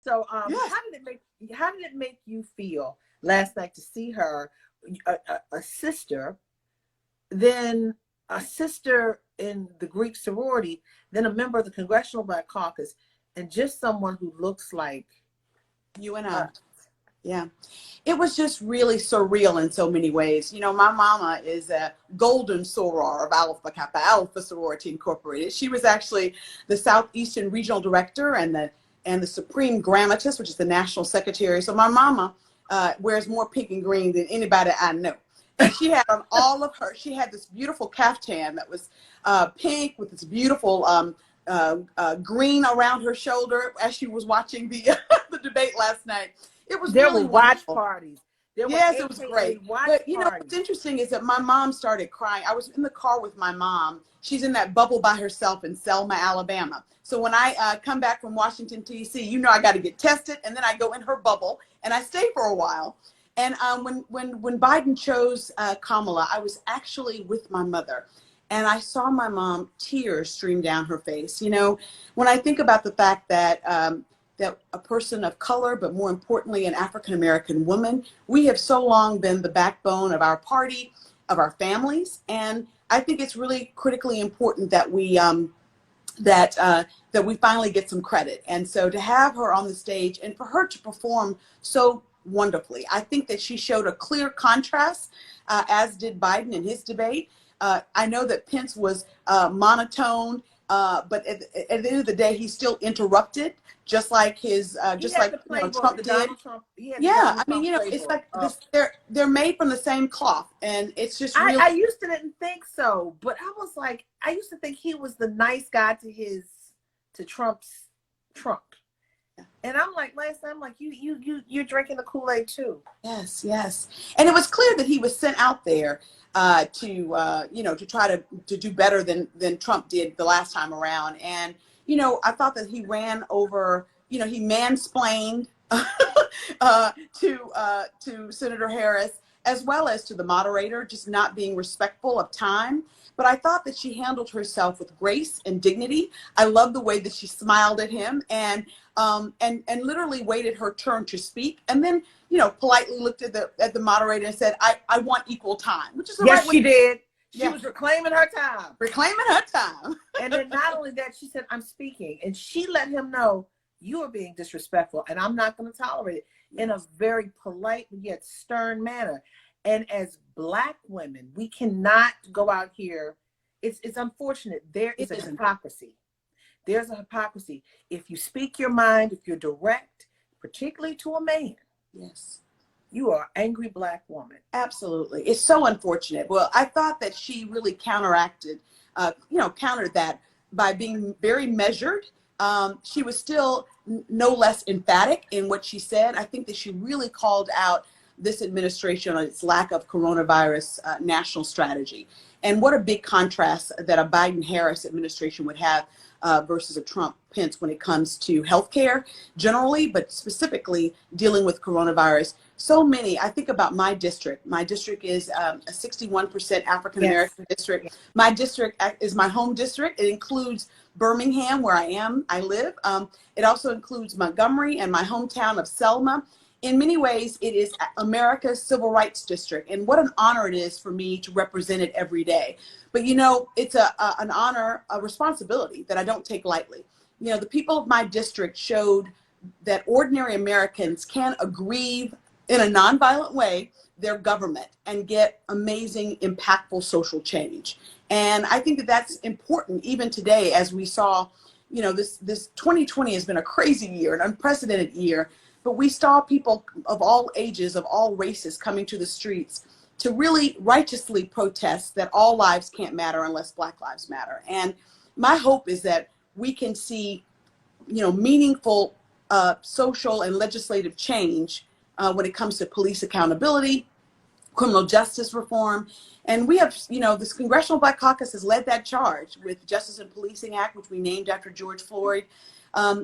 So, Yes. how did it make you feel last night to see her, a sister, then a sister in the Greek sorority, then a member of the Congressional Black Caucus, and just someone who looks like You and I. us? Yeah. It was just really surreal in so many ways. You know, my mama is a golden soror of Alpha Kappa Alpha Sorority Incorporated. She was actually the Southeastern Regional Director and the Supreme Grammatis, which is the National Secretary. So my mama wears more pink and green than anybody I know. And she had on all of her, she had this beautiful caftan that was pink with this beautiful green around her shoulder as she was watching the the debate last night. It was There were really watch wonderful. parties. There were Yes, it was AKA great. watch But you know what's parties. interesting is that my mom started crying. I was in the car with my mom. She's in that bubble by herself in Selma, Alabama. So when I come back from Washington, D.C., you know I got to get tested, and then I go in her bubble and I stay for a while. And when Biden chose Kamala, I was actually with my mother, and I saw my mom, tears stream down her face. You know, when I think about the fact that that a person of color, but more importantly, an African-American woman, we have so long been the backbone of our party, of our families. And I think it's really critically important that that we finally get some credit. And so to have her on the stage and for her to perform so wonderfully, I think that she showed a clear contrast, as did Biden in his debate. I know that Pence was monotone, but at the end of the day, he still interrupted, just like He had the playbook, Trump the did. Donald Trump. He had the Yeah, I Donald mean, Trump you know, it's playbook. like this. They're made from the same cloth, and it's just really. I used to didn't think so, but I was like, I used to think he was the nice guy to Trump's Trump. And I'm like, last time, I'm like, you're drinking the Kool-Aid too. Yes, yes, and it was clear that he was sent out there to try to do better than Trump did the last time around. And you know, I thought that he ran over. You know, he mansplained to Senator Harris, as well as to the moderator, just not being respectful of time. But I thought that she handled herself with grace and dignity. I love the way that she smiled at him and literally waited her turn to speak, and then politely looked at the moderator and said, "I want equal time," which is the yes, right way. she did. She Yeah. was reclaiming her time. Reclaiming her time. And then not only that, she said, "I'm speaking," and she let him know, "You are being disrespectful, and I'm not going to tolerate it," in a very polite yet stern manner. And as Black women, we cannot go out here. It's unfortunate. There is a hypocrisy. There's a hypocrisy. If you speak your mind, if you're direct, particularly to a man, Yes, you are an angry Black woman. absolutely. It's so unfortunate. Well, I thought that she really countered that by being very measured. She was still no less emphatic in what she said. I think that she really called out this administration on its lack of coronavirus national strategy. And what a big contrast that a Biden-Harris administration would have versus a Trump-Pence when it comes to healthcare generally, but specifically dealing with coronavirus. So many, I think about my district. My district is a 61% African-American district. Yes. My district is my home district. It includes Birmingham, where I live. It also includes Montgomery and my hometown of Selma. In many ways, it is America's civil rights district. And what an honor it is for me to represent it every day. But, it's an honor, a responsibility that I don't take lightly. The people of my district showed that ordinary Americans can aggrieve in a nonviolent way their government and get amazing, impactful social change. And I think that that's important even today, as we saw, this 2020 has been a crazy year, an unprecedented year. But we saw people of all ages, of all races coming to the streets to really righteously protest that all lives can't matter unless Black lives matter. And my hope is that we can see, meaningful social and legislative change when it comes to police accountability, criminal justice reform. And we have, this Congressional Black Caucus has led that charge with Justice and Policing Act, which we named after George Floyd.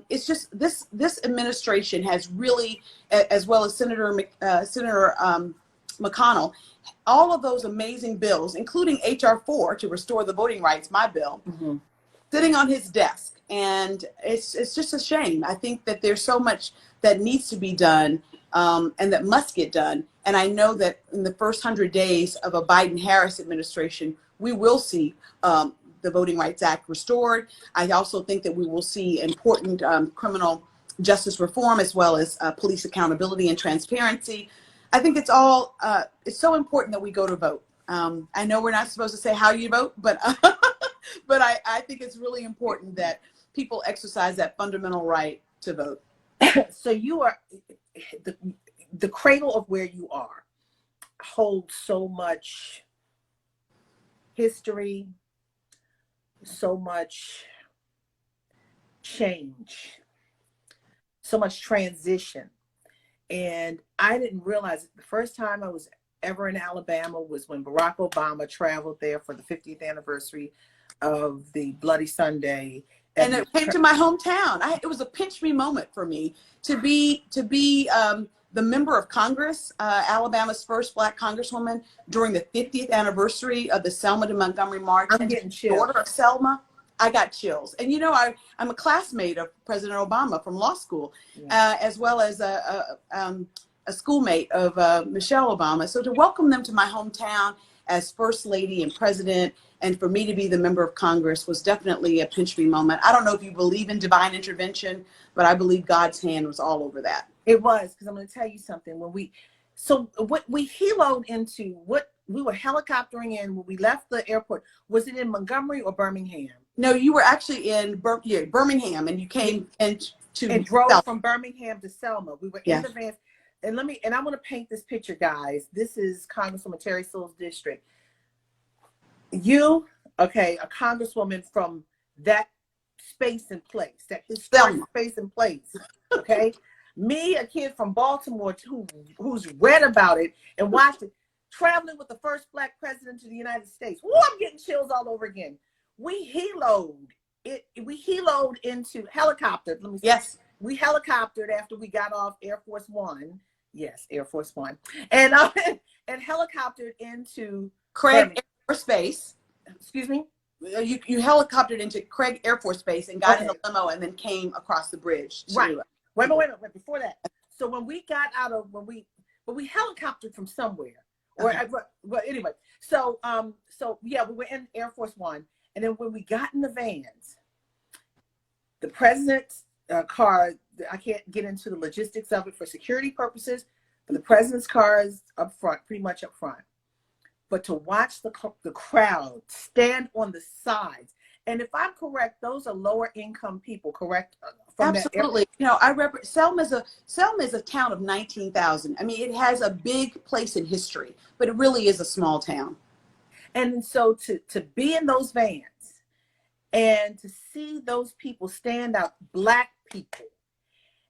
It's just this administration has really, as well as Senator McConnell, all of those amazing bills, including H.R. 4 to restore the voting rights, my bill. Mm-hmm. sitting on his desk. And it's just a shame. I think that there's so much that needs to be done, and that must get done. And I know that in the first 100 days of a Biden-Harris administration, we will see the Voting Rights Act restored. I also think that we will see important criminal justice reform, as well as police accountability and transparency. I think it's all, it's so important that we go to vote. I know we're not supposed to say how you vote, but but I think it's really important that people exercise that fundamental right to vote. So you are, the cradle of where you are holds so much history, so much change, so much transition. And I didn't realize it. The first time I was ever in Alabama was when Barack Obama traveled there for the 50th anniversary of the Bloody Sunday. And it came to my hometown. It was a pinch me moment for me to be the member of Congress, Alabama's first Black Congresswoman during the 50th anniversary of the Selma to Montgomery March. I'm getting chills. Daughter of Selma, I got chills. And you know, I'm a classmate of President Obama from law school, as well as a schoolmate of Michelle Obama. So to welcome them to my hometown as First Lady and President, and for me to be the member of Congress was definitely a pinch me moment. I don't know if you believe in divine intervention, but I believe God's hand was all over that. It was, because I'm going to tell you something. When we heloed into, what we were helicoptering in when we left the airport, was it in Montgomery or Birmingham? No, you were actually in Birmingham, and you came and drove Selma. from Birmingham to Selma. We were in the van. And I want to paint this picture, guys. This is Congresswoman Terri Sewell's district. You, okay, a congresswoman from that space and place, that historic space and place, okay? Me, a kid from Baltimore who's read about it and watched it, traveling with the first Black president of the United States. Woo, I'm getting chills all over again. We heloed into helicoptered. Let me say. Yes. We helicoptered after we got off Air Force One. Yes, Air Force One. And helicoptered into Craig Air Force Base. Excuse me? You helicoptered into Craig Air Force Base and got in the limo and then came across the bridge. Right. Wait a minute. Before that. So when we got out of, we helicoptered from somewhere. But anyway, so yeah, we were in Air Force One. And then when we got in the vans, the president's car, I can't get into the logistics of it for security purposes, but the president's car is up front, pretty much up front. But to watch the crowd stand on the sides, and if I'm correct, those are lower income people, correct? Absolutely. You know, Selma is a town of 19,000. I mean, it has a big place in history, but it really is a small town. And so to be in those vans and to see those people stand out, Black people.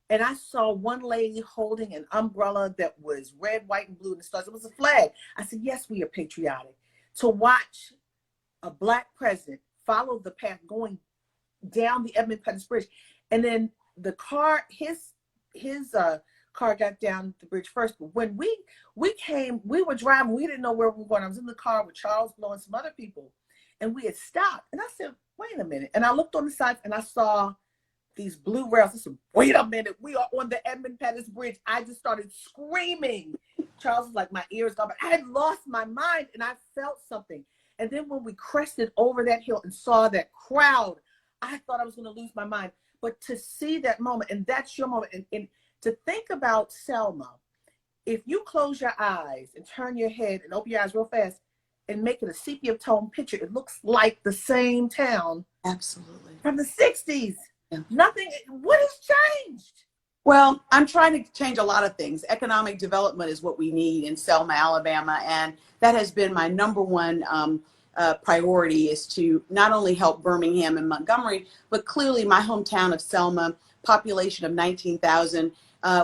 And I saw one lady holding an umbrella that was red, white, and blue, and the stars. It was a flag. I said, yes, we are patriotic. To watch a Black president follow the path going down the Edmund Pettus Bridge. And then the car, his car got down the bridge first. But when we were driving, we didn't know where we were going. I was in the car with Charles Blow and some other people. And we had stopped. And I said, wait a minute. And I looked on the side and I saw these blue rails. I said, wait a minute, we are on the Edmund Pettus Bridge. I just started screaming. Charles was like, my ears gone, but I had lost my mind and I felt something. And then when we crested over that hill and saw that crowd, I thought I was going to lose my mind. But to see that moment, and that's your moment, and to think about Selma, if you close your eyes and turn your head and open your eyes real fast and make it a sepia tone picture, it looks like the same town. Absolutely. From the 60s. Yeah. Nothing, what has changed? Well, I'm trying to change a lot of things. Economic development is what we need in Selma, Alabama, and that has been my number one priority, is to not only help Birmingham and Montgomery, but clearly my hometown of Selma, population of 19,000.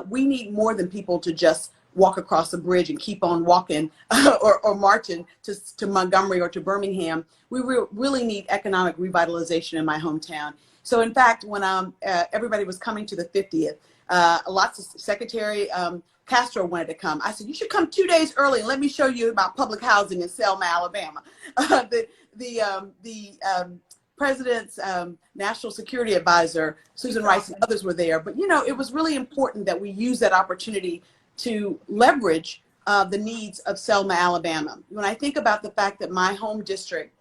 We need more than people to just walk across the bridge and keep on walking or marching to Montgomery or to Birmingham. We really need economic revitalization in my hometown. So in fact, when everybody was coming to the 50th, lots of Secretary Castro wanted to come. I said, you should come 2 days early and let me show you about public housing in Selma, Alabama. president's national security advisor, Susan Rice, and others were there. But, you know, it was really important that we use that opportunity to leverage the needs of Selma, Alabama. When I think about the fact that my home district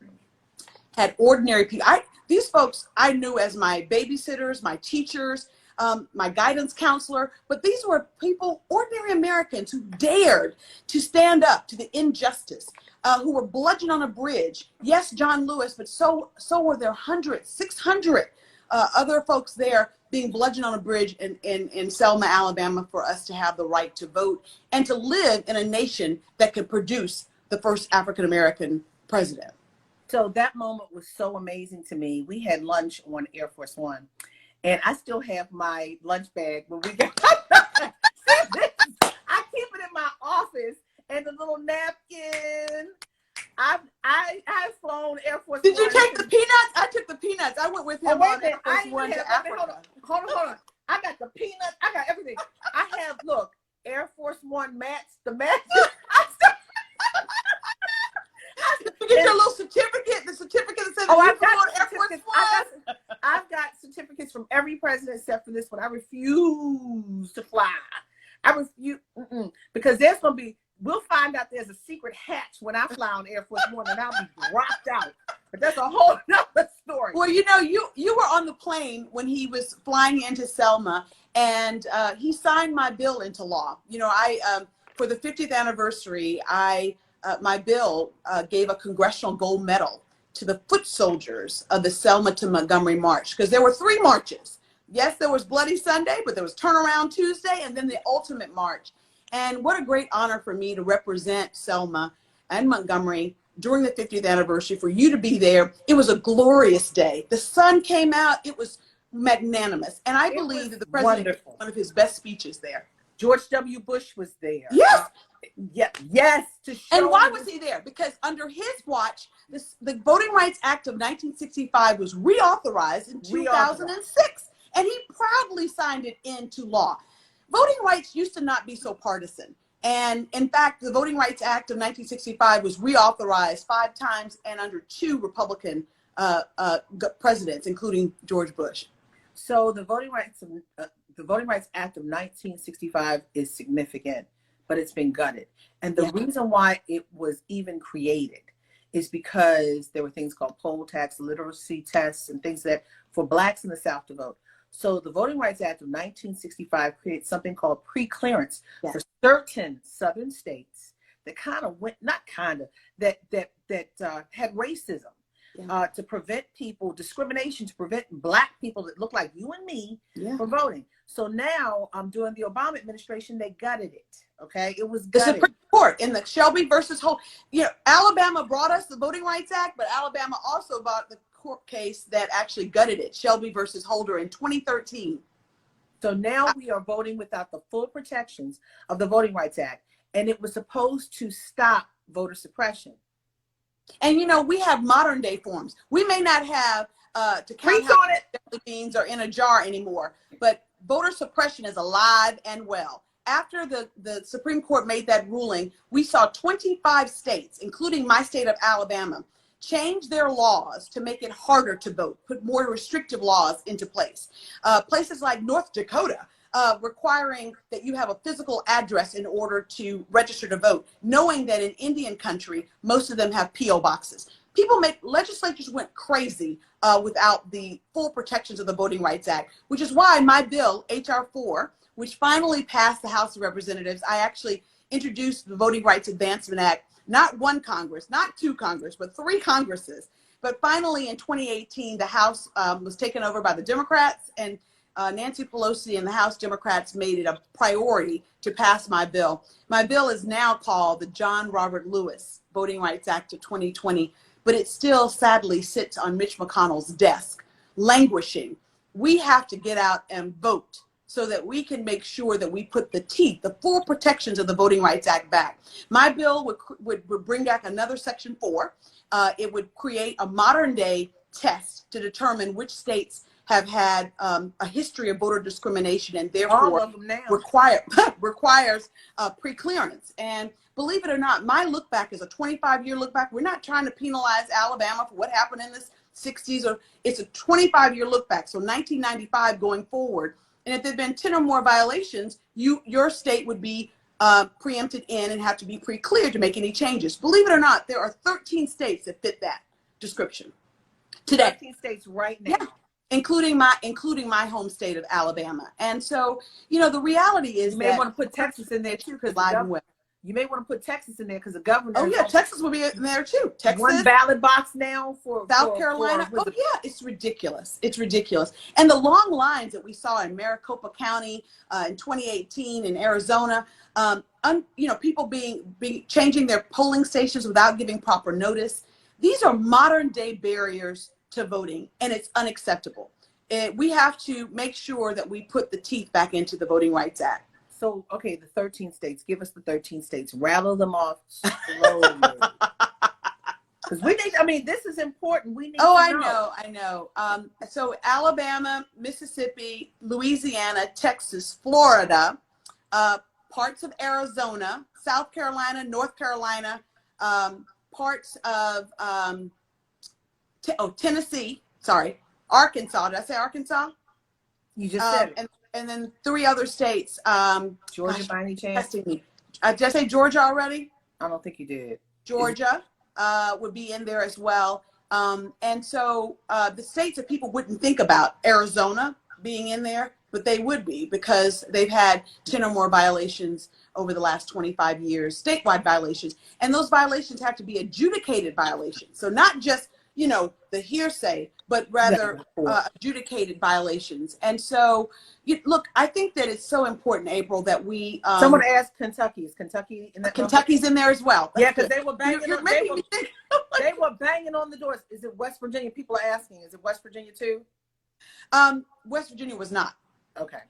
had ordinary people, these folks I knew as my babysitters, my teachers, my guidance counselor, but these were people, ordinary Americans, who dared to stand up to the injustice, who were bludgeoned on a bridge. Yes, John Lewis, but so were there hundreds, 600 other folks there being bludgeoned on a bridge in Selma, Alabama, for us to have the right to vote and to live in a nation that could produce the first African-American president. So that moment was so amazing to me. We had lunch on Air Force One, and I still have my lunch bag when we got I keep it in my office, and the little napkin. I've flown Air Force Did One. you take the peanuts? I took the peanuts. I went with him on Air Force One to Africa. Hold on. I got the peanuts. I got everything. I have, look, Air Force One mats, the mats. You get your little certificate, the certificate that says I've got on Air Force One. I've got certificates from every president except for this one. I refuse to fly. I refuse, because there's going to be, we'll find out there's a secret hatch when I fly on Air Force One, and I'll be dropped out. But that's a whole nother story. Well, you know, you were on the plane when he was flying into Selma, and he signed my bill into law. You know, for the 50th anniversary, my bill gave a congressional gold medal to the foot soldiers of the Selma to Montgomery March, because there were 3 marches. Yes, there was Bloody Sunday, but there was Turnaround Tuesday, and then the ultimate march. And what a great honor for me to represent Selma and Montgomery during the 50th anniversary, for you to be there. It was a glorious day. The sun came out. It was magnanimous. And I believe that the president gave one of his best speeches there. George W. Bush was there. Yes. Yes. And why was he there? Because under his watch, the Voting Rights Act of 1965 was reauthorized in 2006. And he proudly signed it into law. Voting rights used to not be so partisan. And in fact, the Voting Rights Act of 1965 was reauthorized 5 times and under 2 Republican presidents, including George Bush. So the Voting Rights Act of 1965 is significant, but it's been gutted. And the reason why it was even created is because there were things called poll tax, literacy tests, and things that for blacks in the South to vote. So the Voting Rights Act of 1965 created something called pre-clearance for certain Southern states that had racism to prevent discrimination, to prevent black people that look like you and me from voting. So now, during the Obama administration, they gutted it. Okay, it was gutted. The Supreme Court in the Shelby versus Holt. You know, Alabama brought us the Voting Rights Act, but Alabama also brought the court case that actually gutted it, Shelby versus Holder, in 2013. So now we are voting without the full protections of the Voting Rights Act, and it was supposed to stop voter suppression. And you know, we have modern day forms. We may not have to count how many beans are in a jar anymore, but voter suppression is alive and well. After the Supreme Court made that ruling, we saw 25 states, including my state of Alabama, change their laws to make it harder to vote, put more restrictive laws into place. Places like North Dakota, requiring that you have a physical address in order to register to vote, knowing that in Indian country, most of them have P.O. boxes. Legislatures went crazy without the full protections of the Voting Rights Act, which is why my bill, H.R. 4, which finally passed the House of Representatives, I actually introduced the Voting Rights Advancement Act, not 1 Congress, not 2 Congress, but 3 Congresses. But finally in 2018, the House was taken over by the Democrats, and Nancy Pelosi and the House Democrats made it a priority to pass my bill. My bill is now called the John Robert Lewis Voting Rights Act of 2020, but it still sadly sits on Mitch McConnell's desk, languishing. We have to get out and vote so that we can make sure that we put the full protections of the Voting Rights Act back. My bill would bring back another Section 4. It would create a modern day test to determine which states have had a history of voter discrimination and therefore requires pre-clearance. And believe it or not, my look back is a 25-year look back. We're not trying to penalize Alabama for what happened in this 60s, or it's a 25-year look back. So 1995 going forward. And if there'd been 10 or more violations, your state would be preempted in and have to be pre-cleared to make any changes. Believe it or not, there are 13 states that fit that description today. 13 states right now. Yeah. Including my home state of Alabama. And so, the reality is you may want to put Texas in there too, because you may want to put Texas in there because the governor. Oh yeah, Texas will be in there too. Texas, one ballot box now for South Carolina. Yeah, it's ridiculous. It's ridiculous. And the long lines that we saw in Maricopa County in 2018 in Arizona, people changing their polling stations without giving proper notice. These are modern day barriers to voting, and it's unacceptable. We have to make sure that we put the teeth back into the Voting Rights Act. So, okay, the 13 states, give us the 13 states, rattle them off slowly. Because this is important. We need to know. I know. So Alabama, Mississippi, Louisiana, Texas, Florida, parts of Arizona, South Carolina, North Carolina, parts of Tennessee, Arkansas. Did I say Arkansas? You just said it. And then 3 other states. Georgia, by any chance? Testing me. Did I say Georgia already? I don't think you did. Georgia would be in there as well. And so the states that people wouldn't think about, Arizona being in there, but they would be because they've had 10 or more violations over the last 25 years, statewide violations. And those violations have to be adjudicated violations. So not just, the hearsay, but rather adjudicated violations. And so, look, I think that it's so important, April, that we... Someone asked Kentucky. Is Kentucky in that? Kentucky's in there as well. That's because they were banging they were banging on the doors. Is it West Virginia? People are asking, is it West Virginia too? West Virginia was not. Okay.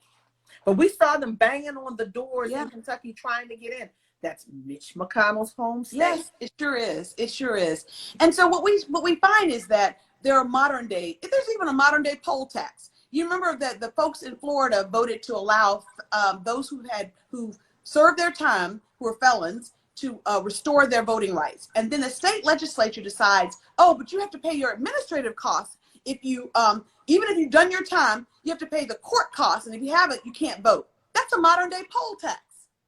But we saw them banging on the doors in Kentucky trying to get in. That's Mitch McConnell's home state. Yes, it sure is. It sure is. And so what we find is that there are there's even a modern day poll tax. You remember that the folks in Florida voted to allow those who served their time, who are felons, to restore their voting rights. And then the state legislature decides, but you have to pay your administrative costs. If you, even if you've done your time, you have to pay the court costs. And if you haven't, you can't vote. That's a modern day poll tax.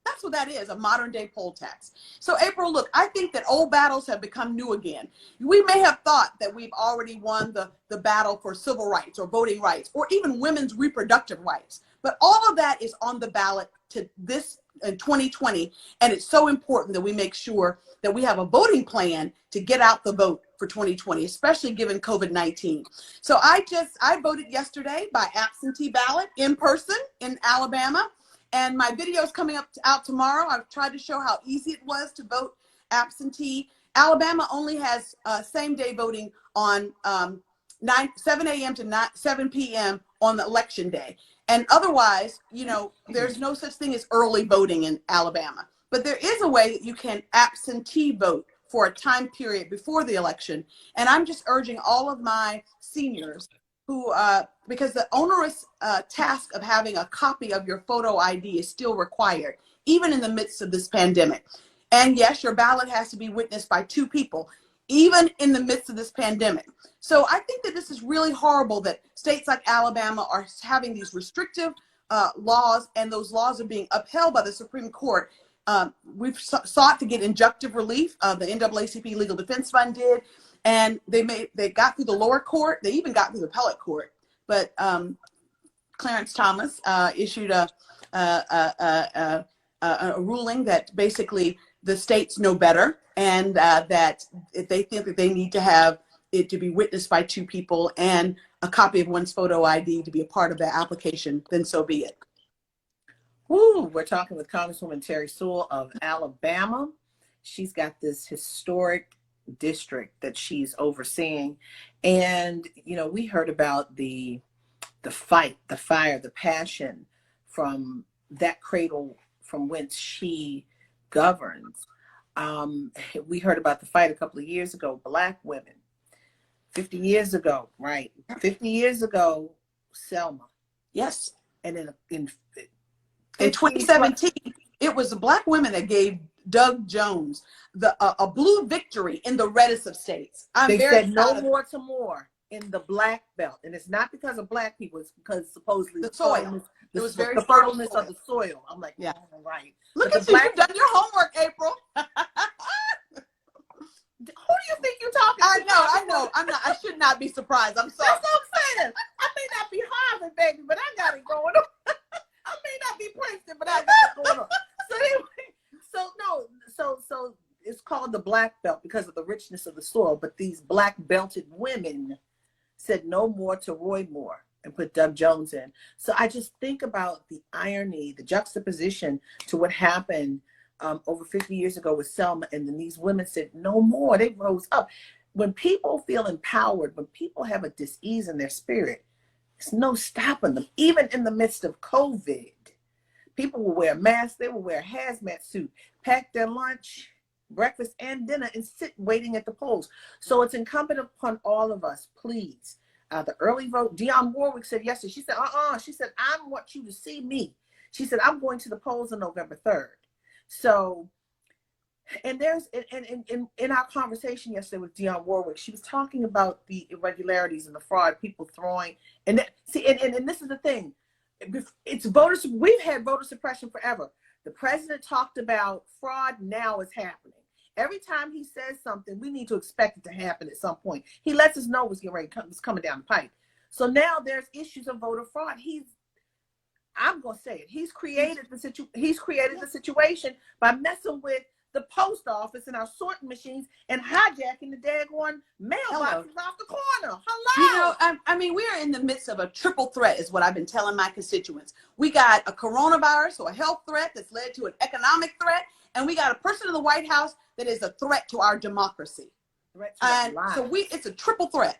That's what that is, a modern day poll tax. So April, look, I think that old battles have become new again. We may have thought that we've already won the battle for civil rights or voting rights or even women's reproductive rights. But all of that is on the ballot to this in 2020. And it's so important that we make sure that we have a voting plan to get out the vote for 2020, especially given COVID-19. So I voted yesterday by absentee ballot in person in Alabama. And my video is coming out tomorrow. I've tried to show how easy it was to vote absentee. Alabama only has same-day voting on 7 a.m. to 7 p.m. on the election day. And otherwise, there's no such thing as early voting in Alabama. But there is a way that you can absentee vote for a time period before the election. And I'm just urging all of my seniors who, because the onerous task of having a copy of your photo ID is still required, even in the midst of this pandemic. And yes, your ballot has to be witnessed by 2 people, even in the midst of this pandemic. So I think that this is really horrible that states like Alabama are having these restrictive laws, and those laws are being upheld by the Supreme Court. We've sought to get injunctive relief. The NAACP Legal Defense Fund did. And they got through the lower court. They even got through the appellate court. But Clarence Thomas issued a ruling that basically the states know better, and that if they think that they need to have it to be witnessed by 2 people and a copy of one's photo ID to be a part of the application, then so be it. Woo, we're talking with Congresswoman Terri Sewell of Alabama. She's got this historic district that she's overseeing, and we heard about the fight, the fire, the passion from that cradle from whence she governs. We heard about the fight a couple of years ago. Black women, 50 years ago, right? 50 years ago, Selma. Yes. And in 2017, it was the Black women that gave Doug Jones a blue victory in the reddest of states. They said no more to more. in the black belt, and it's not because of black people. It's because supposedly the soil. It was very the fertileness of the soil. I'm like, yeah, oh, right. Look but at you. You've done your homework, April. Who do you think you're talking to? I know. I'm not. I should not be surprised. I'm sorry. That's what I'm saying. I may not be Harvard, baby, but I got it going on. I may not be Princeton, but I got it going on. So anyway, so it's called the black belt because of the richness of the soil. But these black belted women said no more to Roy Moore and put Doug Jones in. So I just think about the irony, the juxtaposition to what happened over 50 years ago with Selma, and then these women said no more. They rose up. When people feel empowered, when people have a dis-ease in their spirit, there's no stopping them. Even in the midst of COVID, people will wear masks, they will wear a hazmat suit, pack their lunch, breakfast, and dinner, and sit waiting at the polls. So it's incumbent upon all of us, please. The early vote, Dionne Warwick said yesterday, she said, she said, I want you to see me. She said, I'm going to the polls on November 3rd. So, and there's, in our conversation yesterday with Dionne Warwick, she was talking about the irregularities and the fraud, people throwing, and this is the thing, it's voters, we've had voter suppression forever. The president talked about fraud, now it's happening. Every time he says something, we need to expect it to happen at some point. He lets us know what's getting ready, what's coming down the pipe. So now there's issues of voter fraud. I'm gonna say it. He's created the situation by messing with the post office and our sorting machines and hijacking the daggone mailboxes off the corner. Hello. You know, I mean, we are in the midst of a triple threat, is what I've been telling my constituents. We got a coronavirus, or a health threat that's led to an economic threat, and we got a person in the White House that is a threat to our democracy. And so it's a triple threat.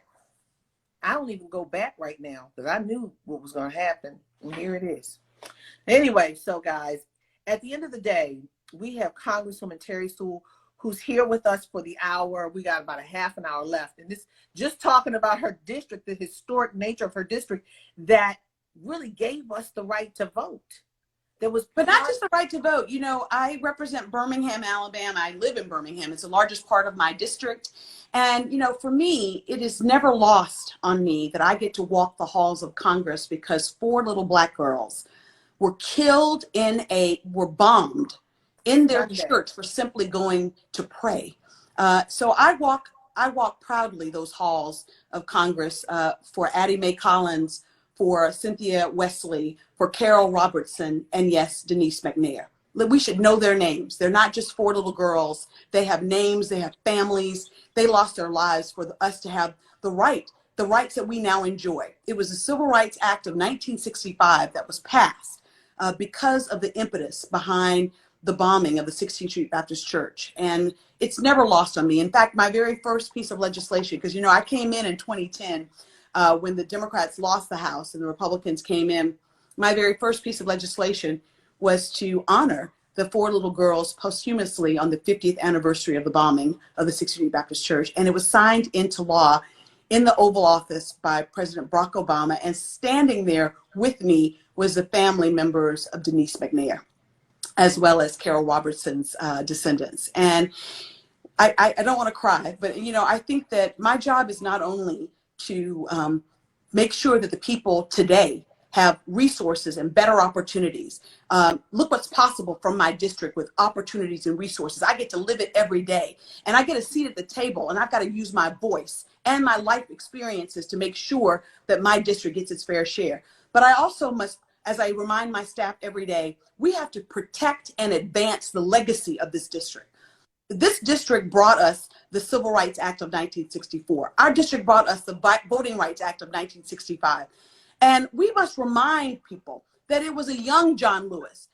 I don't even go back right now because I knew what was going to happen, and here it is. Anyway, so guys, at the end of the day, we have Congresswoman Terri Sewell, who's here with us for the hour. We got about a half an hour left, and this just talking about her district, the historic nature of her district that really gave us the right to vote. But not just the right to vote. You know, I represent Birmingham, Alabama. I live in Birmingham. It's the largest part of my district. And, you know, for me, it is never lost on me that I get to walk the halls of Congress because 4 little black girls were killed were bombed in their church for simply going to pray. So I walk proudly those halls of Congress for Addie Mae Collins, for Cynthia Wesley, for Carol Robertson, and yes, Denise McNair. We should know their names. They're not just 4 little girls. They have names, they have families. They lost their lives for us to have the rights that we now enjoy. It was the Civil Rights Act of 1965 that was passed because of the impetus behind the bombing of the 16th Street Baptist Church. And it's never lost on me. In fact, my very first piece of legislation, because, you know, I came in 2010 when the Democrats lost the House and the Republicans came in, my very first piece of legislation was to honor the 4 little girls posthumously on the 50th anniversary of the bombing of the 16th Street Baptist Church. And it was signed into law in the Oval Office by President Barack Obama. And standing there with me was the family members of Denise McNair, as well as Carol Robertson's descendants. And I don't want to cry, but, you know, I think that my job is not only to make sure that the people today have resources and better opportunities. Look what's possible from my district with opportunities and resources. I get to live it every day, and I get a seat at the table, and I've got to use my voice and my life experiences to make sure that my district gets its fair share. But I also must, as I remind my staff every day, we have to protect and advance the legacy of this district. This district brought us the Civil Rights Act of 1964. Our district brought us the Voting Rights Act of 1965. And we must remind people that it was a young John Lewis.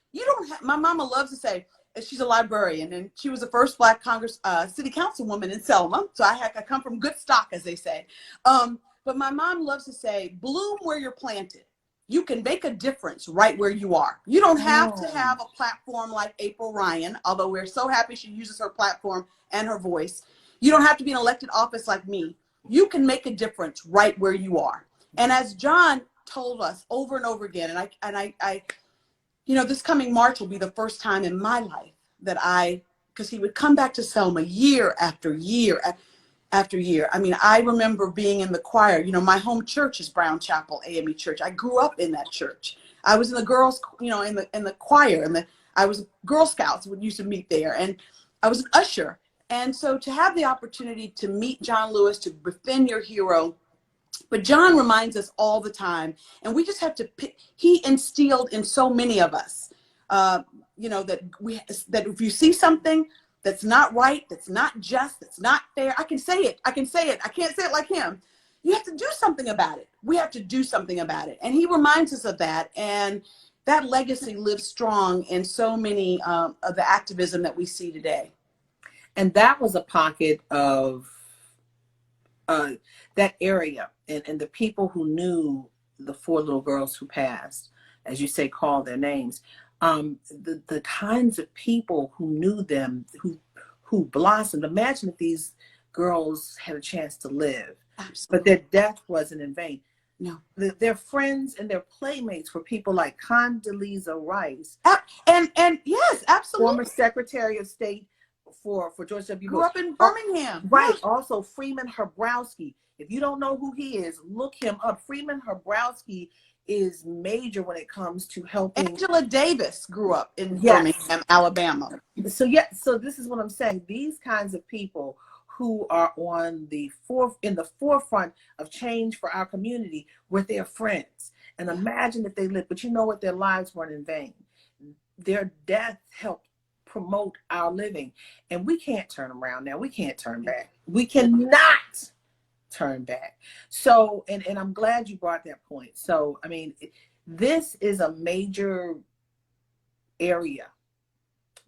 My mama loves to say, she's a librarian, and she was the first Black city councilwoman in Selma. So I come from good stock, as they say. But my mom loves to say, bloom where you're planted. You can make a difference right where you are. You don't have to have a platform like April Ryan, although we're so happy she uses her platform and her voice. You don't have to be in elected office like me. You can make a difference right where you are. And as John told us over and over again, and I you know, this coming March will be the first time in my life that because he would come back to Selma year after year. after year. I mean, I remember being in the choir. You know, my home church is Brown Chapel AME Church. I grew up in that church. I was in the girls, you know, in the choir, and I was Girl Scouts. We used to meet there, and I was an usher. And so to have the opportunity to meet John Lewis, to befriend your hero, but John reminds us all the time, and we just have to pick. He instilled in so many of us, you know, that if you see something that's not right, that's not just, that's not fair, I can say it. I can say it. I can't say it like him. You have to do something about it. We have to do something about it. And he reminds us of that. And that legacy lives strong in so many of the activism that we see today. And that was a pocket of that area, and the people who knew the four little girls who passed, as you say, call their names. The kinds of people who knew them, who blossomed. Imagine if these girls had a chance to live. Absolutely. But their death wasn't in vain. No. Their friends and their playmates were people like Condoleezza Rice. And yes, absolutely. Former Secretary of State for George W. Grew up in Birmingham. Right. Yes. Also, Freeman Hrabowski. If you don't know who he is, look him up. Freeman Hrabowski is major when it comes to helping. Angela Davis grew up in Birmingham, Alabama. So this is what I'm saying. These kinds of people who are in the forefront of change for our community were their friends. And imagine if they lived, but you know what? Their lives weren't in vain. Their death helped promote our living. And we can't turn around now. We can't turn back. We cannot turn back. So, and I'm glad you brought that point. So, I mean, this is a major area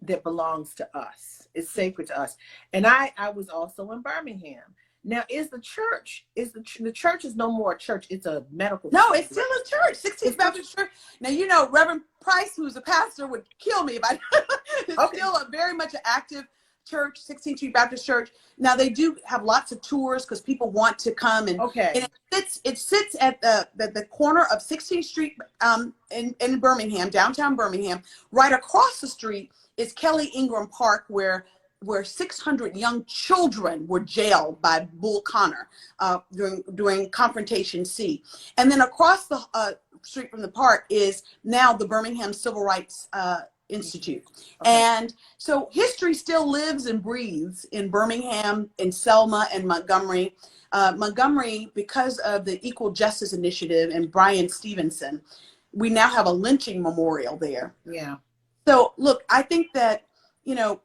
that belongs to us. It's sacred to us. And I was also in Birmingham. Now, the church is no more a church. It's a medical. No, it's still a church. 16th Baptist Church. Now, you know, Reverend Price, who's a pastor, would kill me if I. It's still a very much an active church, 16th Street Baptist Church. Now, they do have lots of tours because people want to come, and it sits at the corner of 16th Street in Birmingham, downtown Birmingham. Right across the street is Kelly Ingram Park, where 600 young children were jailed by Bull Connor during Confrontation C. And then across the street from the park is now the Birmingham Civil Rights Institute. Okay. And so history still lives and breathes in Birmingham, in Selma, and Montgomery. Montgomery, because of the Equal Justice Initiative and Brian Stevenson, we now have a lynching memorial there. Yeah. So look, I think that, you know,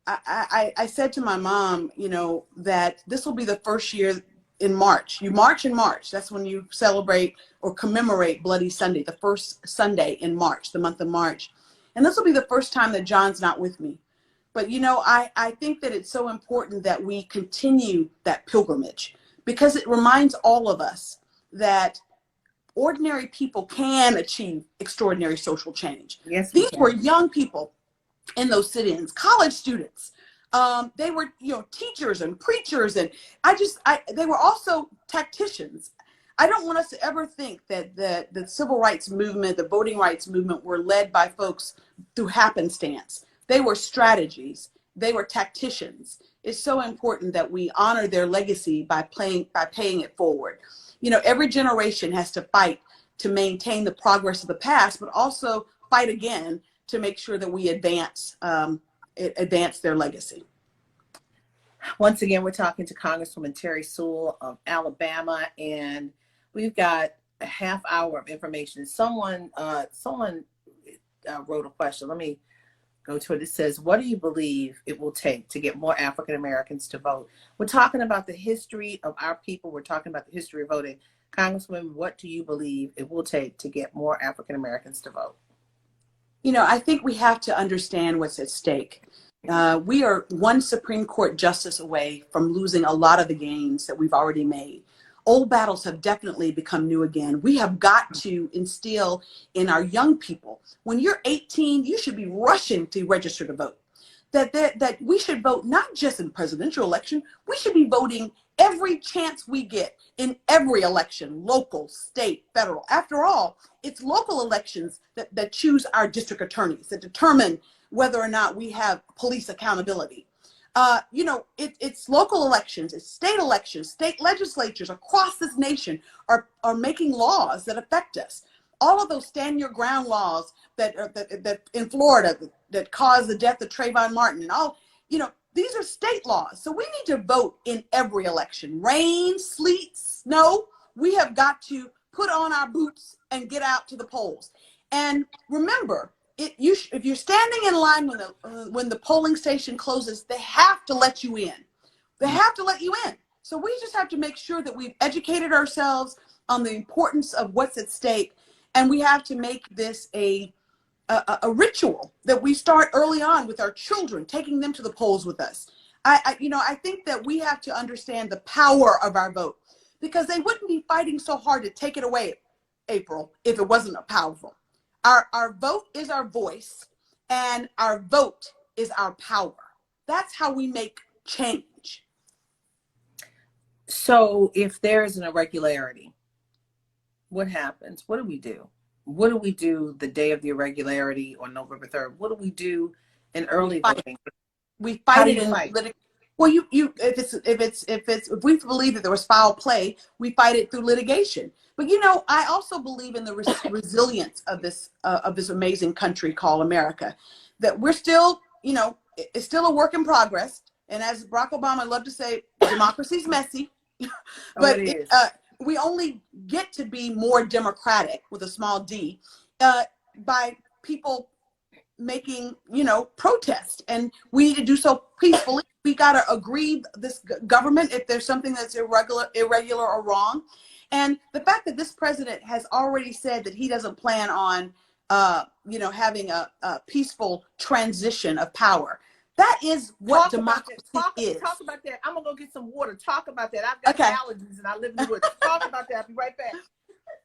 I said to my mom, you know, that this will be the first year in March. You march in March. That's when you celebrate or commemorate Bloody Sunday, the first Sunday in March, the month of March. And this will be the first time that John's not with me. But, you know, I think that it's so important that we continue that pilgrimage, because it reminds all of us that ordinary people can achieve extraordinary social change. Yes, these were young people in those sit-ins, college students. They were, you know, teachers and preachers, and they were also tacticians. I don't want us to ever think that the civil rights movement, the voting rights movement were led by folks through happenstance. They were strategies. They were tacticians. It's so important that we honor their legacy by paying it forward. You know, every generation has to fight to maintain the progress of the past, but also fight again to make sure that we advance their legacy. Once again, we're talking to Congresswoman Terri Sewell of Alabama, and we've got a half hour of information. Someone wrote a question. Let me go to it. It says, what do you believe it will take to get more African Americans to vote? We're talking about the history of our people. We're talking about the history of voting. Congresswoman, what do you believe it will take to get more African Americans to vote? You know, I think we have to understand what's at stake. We are one Supreme Court justice away from losing a lot of the gains that we've already made. Old battles have definitely become new again. We have got to instill in our young people, when you're 18, you should be rushing to register to vote. That we should vote not just in presidential election, we should be voting every chance we get in every election, local, state, federal. After all, it's local elections that choose our district attorneys, that determine whether or not we have police accountability. You know, it's local elections, it's state elections, state legislatures across this nation are making laws that affect us. All of those stand your ground laws that in Florida that caused the death of Trayvon Martin and all, you know, these are state laws. So we need to vote in every election. Rain, sleet, snow, we have got to put on our boots and get out to the polls. And remember, if you're standing in line when the polling station closes, they have to let you in. They have to let you in. So we just have to make sure that we've educated ourselves on the importance of what's at stake. And we have to make this a ritual that we start early on with our children, taking them to the polls with us. I think that we have to understand the power of our vote, because they wouldn't be fighting so hard to take it away, April, if it wasn't powerful. Our vote is our voice, and our vote is our power. That's how we make change. So if there is an irregularity, what happens? What do we do? What do we do the day of the irregularity on November 3rd? What do we do in early voting? We fight it in litigation. Well, if we believe that there was foul play, we fight it through litigation. But you know, I also believe in the resilience of this amazing country called America. That we're still, you know, it's still a work in progress. And as Barack Obama loved to say, democracy's messy. But we only get to be more democratic with a small d by people making, you know, protest, and we need to do so peacefully. We got to agree this government if there's something that's irregular or wrong. And the fact that this president has already said that he doesn't plan on you know, having a peaceful transition of power, that is what democracy is. Talk about that. I'm gonna go get some water. Talk about that. I've got allergies and I live in the woods. Talk about that. I'll be right back.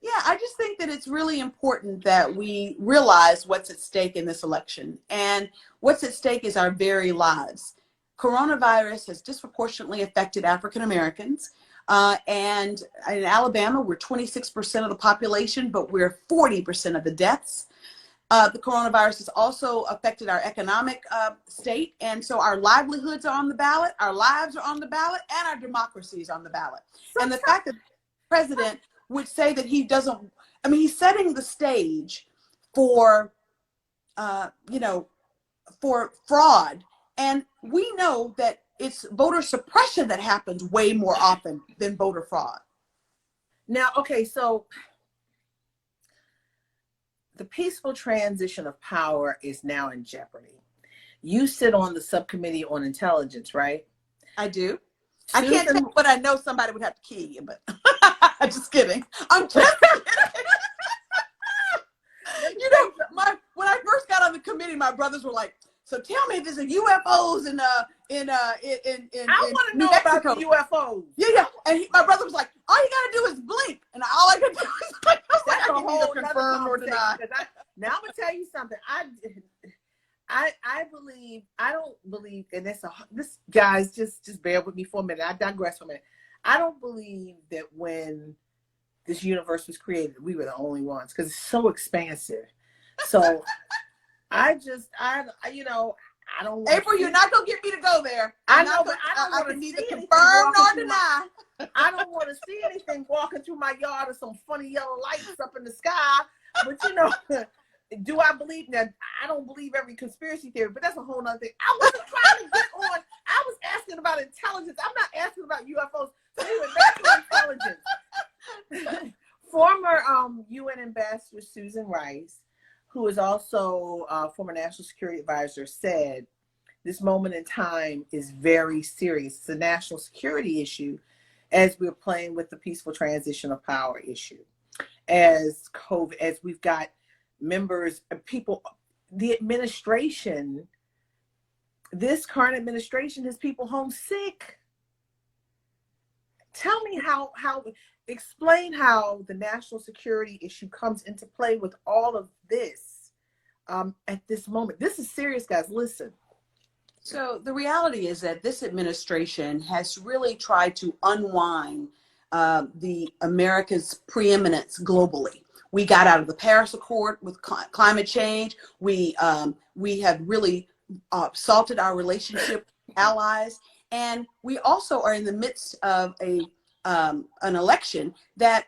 Yeah, I just think that it's really important that we realize what's at stake in this election. And what's at stake is our very lives. Coronavirus has disproportionately affected African Americans. And in Alabama, we're 26% of the population, but we're 40% of the deaths. The coronavirus has also affected our economic state. And so our livelihoods are on the ballot, our lives are on the ballot, and our democracy is on the ballot. And the fact that the president would say that he doesn't, I mean, he's setting the stage for, you know, for fraud. And we know that it's voter suppression that happens way more often than voter fraud. Now, okay, so the peaceful transition of power is now in jeopardy. You sit on the subcommittee on intelligence, right? I do. I can't say what I know somebody would have to kill you, but I'm just kidding. I'm just kidding. You know, when I first got on the committee, my brothers were like, so tell me if there's a UFOs in I want to know about the UFOs. Yeah. And my brother was like, all you got to do is blink. And all I could do is like, that's a whole confirm or deny. Now I'm going to tell you something. I don't believe, and this guys, just bear with me for a minute. I digress for a minute. I don't believe that when this universe was created, we were the only ones, because it's so expansive. So you know, I don't. April, you're not gonna get me to go there. I know, but I don't want to neither confirm nor deny. I don't want to see anything walking through my yard or some funny yellow lights up in the sky. But you know, do I believe that? I don't believe every conspiracy theory, but that's a whole nother thing. I wasn't trying to get on. I was asking about intelligence. I'm not asking about UFOs. So anyway, back to intelligence. Former UN Ambassador Susan Rice, who is also former National Security Advisor, said this moment in time is very serious. It's a national security issue as we're playing with the peaceful transition of power issue. As we've got members, people, the administration, this current administration has people homesick. Tell me explain how the national security issue comes into play with all of this at this moment. This is serious, guys. Listen. So the reality is that this administration has really tried to unwind the America's preeminence globally. We got out of the Paris Accord with climate change. We have really salted our relationship with allies. And we also are in the midst of an election that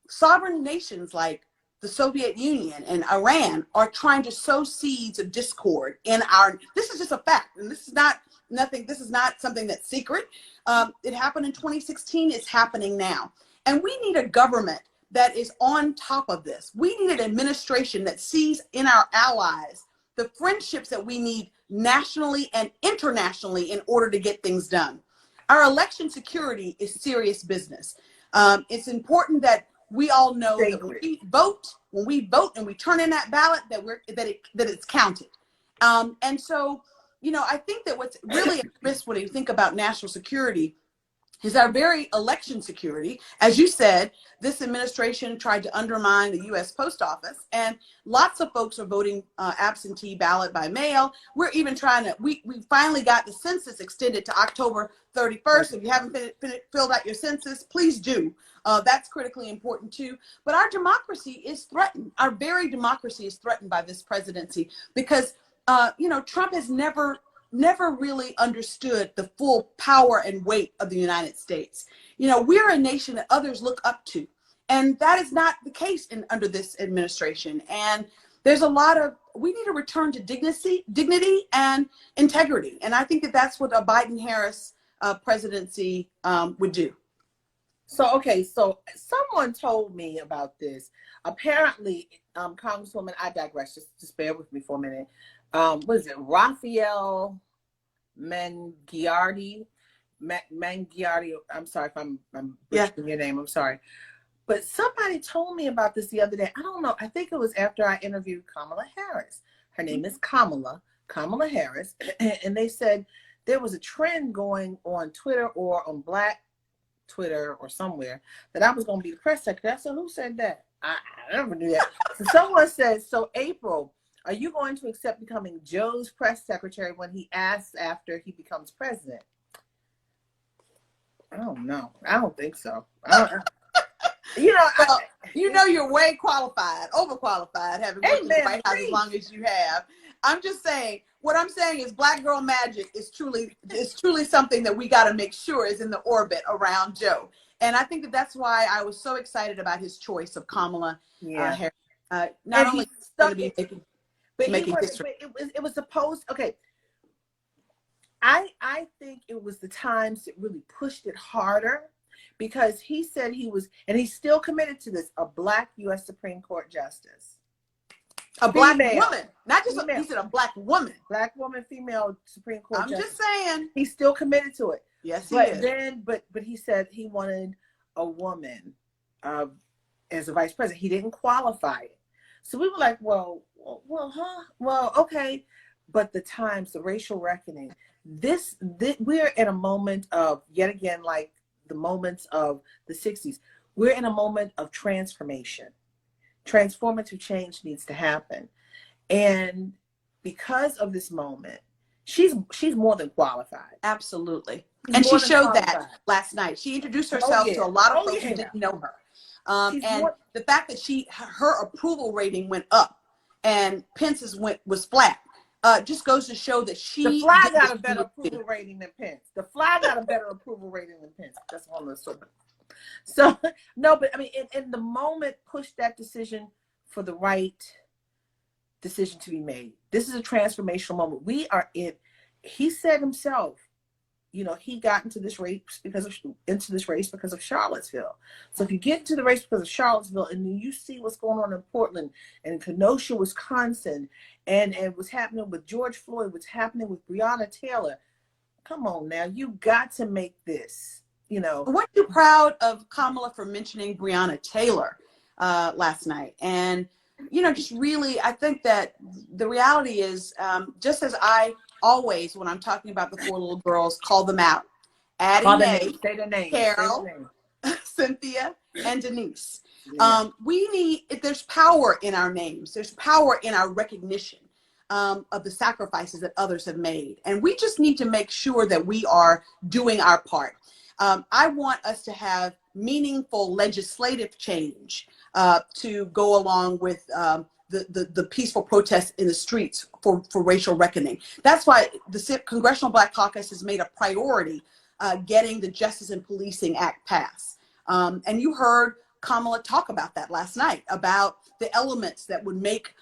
sovereign nations like the Soviet Union and Iran are trying to sow seeds of discord in our, this is just a fact, and this is not nothing, this is not something that's secret. It happened in 2016, it's happening now. And we need a government that is on top of this. We need an administration that sees in our allies the friendships that we need nationally and internationally in order to get things done. Our election security is serious business. It's important that we all know that when we vote and we turn in that ballot, that it's counted. And so, you know, I think that what's really at risk when you think about national security is our very election security. As you said, this administration tried to undermine the U.S. Post Office, and lots of folks are voting absentee ballot by mail. We're even trying to, we finally got the census extended to October 31st. If you haven't filled out your census, please do. That's critically important too. But our democracy is threatened. Our very democracy is threatened by this presidency because, you know, Trump has never really understood the full power and weight of the United States. You know, we're a nation that others look up to, and that is not the case under this administration. And there's a lot of, we need to return to dignity and integrity. And I think that that's what a Biden-Harris presidency would do. So, okay, so someone told me about this. Apparently, Congresswoman, I digress, just bear with me for a minute. What is it, Raphael Mangiardi? Mangiardi, I'm sorry if I'm butchering your name, I'm sorry. But somebody told me about this the other day. I don't know, I think it was after I interviewed Kamala Harris. Her name is Kamala Harris. And they said there was a trend going on Twitter or on Black Twitter or somewhere that I was going to be the press secretary. I said, who said that? I never knew that. So someone said, so April, are you going to accept becoming Joe's press secretary when he asks after he becomes president? I don't know. I don't think so. You know, you know, you're way qualified, overqualified, having worked in the White House as long as you have. I'm just saying, what I'm saying is Black girl magic is truly something that we got to make sure is in the orbit around Joe. And I think that that's why I was so excited about his choice of Kamala Harris. Not only going to be making history. It was supposed, okay. I think it was the Times that really pushed it harder because he said he was, and he's still committed to this, a Black U.S. Supreme Court justice. A Black woman, not just he said a Black woman. Black woman, female Supreme Court justice. I'm just saying. He's still committed to it. Yes, he is. But he said he wanted a woman as a vice president. He didn't qualify it. So we were like, well, okay. But the Times, the racial reckoning, this we're in a moment of, yet again, like the moments of the 60s, we're in a moment of transformation. Transformative change needs to happen. And because of this moment, she's more than qualified. Absolutely. And she showed that last night. She introduced herself to a lot of folks who didn't know her. And the fact that her approval rating went up and Pence's was flat, just goes to show that the flag got a better approval rating than Pence. The flag got a better approval rating than Pence. That's one of the stories. So no, but I mean, in the moment, push that decision for the right decision to be made. This is a transformational moment. We are in. He said himself, you know, he got into this race because of Charlottesville. So if you get into the race because of Charlottesville, and then you see what's going on in Portland and Kenosha, Wisconsin, and what's happening with George Floyd, what's happening with Breonna Taylor, come on now, you got to make this. You know, weren't you proud of Kamala for mentioning Breonna Taylor last night? And you know, just really, I think that the reality is, just as I always, when I'm talking about the 4 little girls, call them out. Addie, say their name. Carol, Cynthia, and Denise. Yeah. We need, if there's power in our names, there's power in our recognition of the sacrifices that others have made. And we just need to make sure that we are doing our part. I want us to have meaningful legislative change to go along with the peaceful protests in the streets for racial reckoning. That's why the Congressional Black Caucus has made a priority getting the Justice and Policing Act passed. And you heard Kamala talk about that last night, about the elements that would make,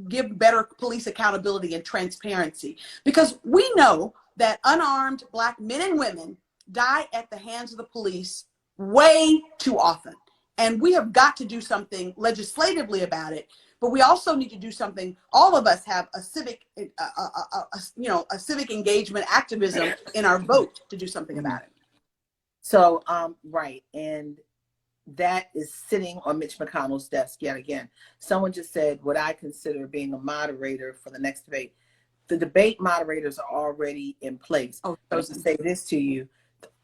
give better police accountability and transparency. Because we know that unarmed Black men and women die at the hands of the police way too often. And we have got to do something legislatively about it. But we also need to do something. All of us have a civic, a civic engagement activism in our vote to do something about it. So, right. And that is sitting on Mitch McConnell's desk yet again. Someone just said what I consider being a moderator for the next debate. The debate moderators are already in place. Oh, I was to say this to you.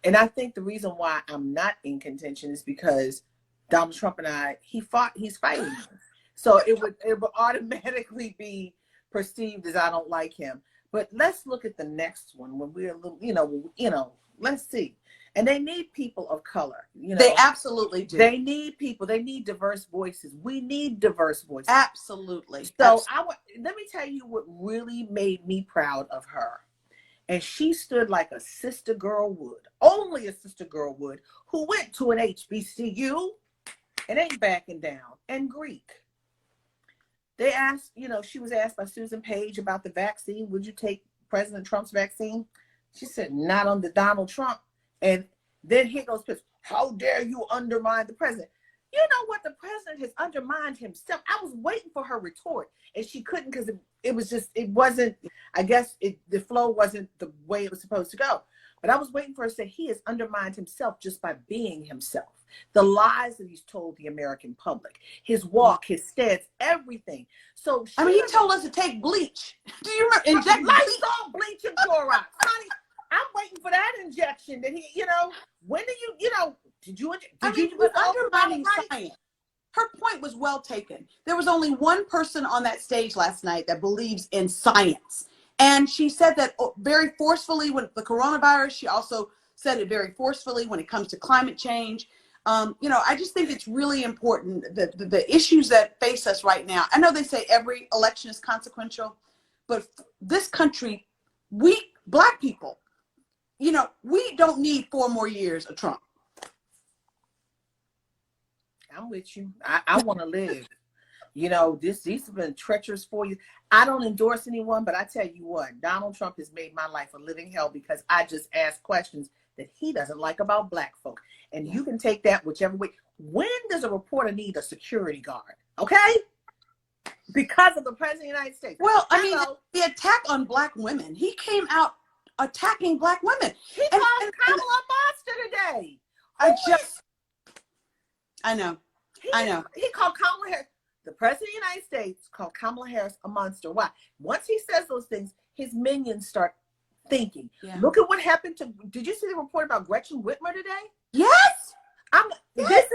And I think the reason why I'm not in contention is because Donald Trump and he's fighting. So it would automatically be perceived as I don't like him. But let's look at the next one when we're a little, let's see. And they need people of color. They absolutely do. They need people. They need diverse voices. We need diverse voices. Absolutely. So let me tell you what really made me proud of her. And she stood like a sister girl would, only a sister girl would, who went to an HBCU and ain't backing down, and Greek. They asked, she was asked by Susan Page about the vaccine. Would you take President Trump's vaccine? She said, not under Donald Trump. And then here goes Pitts. How dare you undermine the president? You know what? The president has undermined himself. I was waiting for her retort, and she couldn't because it wasn't, I guess the flow wasn't the way it was supposed to go. But I was waiting for her to say he has undermined himself just by being himself. The lies that he's told the American public, his walk, his stance, everything. So he told us to take bleach. Do you remember? Inject Lysol, bleach, and Clorox. Honey, I'm waiting for that injection that he, when did you undermining science. Her point was well taken. There was only one person on that stage last night that believes in science. And she said that very forcefully with the coronavirus. She also said it very forcefully when it comes to climate change. I just think it's really important that the issues that face us right now, I know they say every election is consequential, but this country, we Black people, we don't need 4 more years of Trump. I'm with you. I want to live. These have been treacherous 4 years. I don't endorse anyone, but I tell you what, Donald Trump has made my life a living hell because I just ask questions that he doesn't like about Black folk. And you can take that whichever way. When does a reporter need a security guard? Okay? Because of the president of the United States. Well, the attack on Black women, he came out attacking Black women. He called Kamala a monster today. I know. He called Kamala Harris. The president of the United States called Kamala Harris a monster. Why? Once he says those things, his minions start thinking. Yeah. Look at what happened to. Did you see the report about Gretchen Whitmer today? Yes. This